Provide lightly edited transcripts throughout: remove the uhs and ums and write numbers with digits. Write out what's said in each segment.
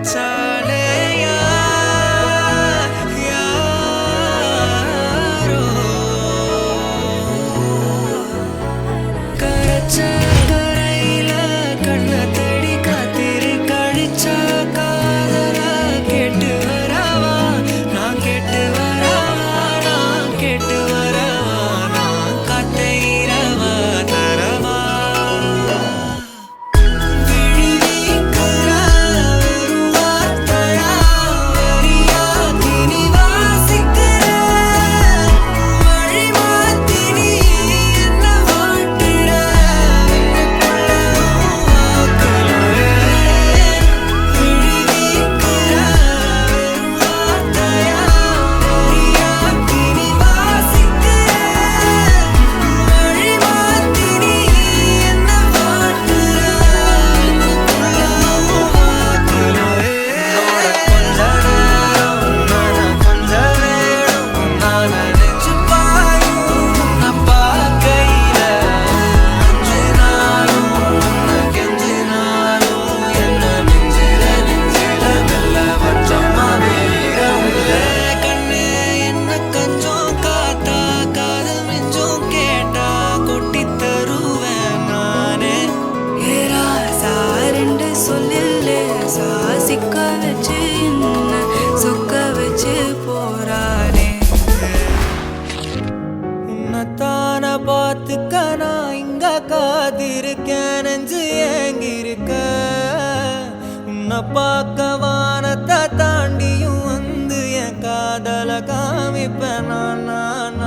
கிடைச்சாலே யாரோ கரைச்ச கரையில கண்ண தேடி காத்திரு கழிச்சா காதல கேட்டு வரவா நான் கேட்டு வரவா நான் கேட்டு வரவா நான் காத்தைரவ தரவா சிக்க வச்சு என்ன சொக்க வச்சு போறானே உன்னத்தான பார்த்துக்க நான் இங்க காத்திருக்கேன் நெஞ்சு ஏங்கிருக்க உன்னை பார்க்க வானத்தை தாண்டியும் வந்து என் காதல காமிப்பேன் நான்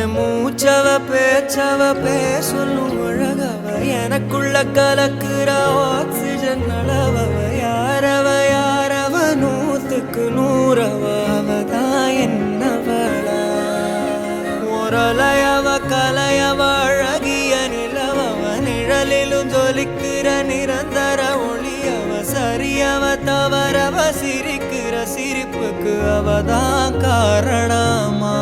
என் மூச்சவ பேச்சவ பேசலும் அழகவ எனக்குள்ள கலக்குற ஆக்சிஜன் அளவவ யாரவ யாரவ 100க்கு 100 அவதான் என்னவள ஒரலையவ கலையவ அழகிய நிலவவ நிழலிலும் ஜொலிக்கிற நிரந்தர ஒளியவ சரியவ தவறவ சிரிக்கிற சிரிப்புக்கு அவதான் காரணமா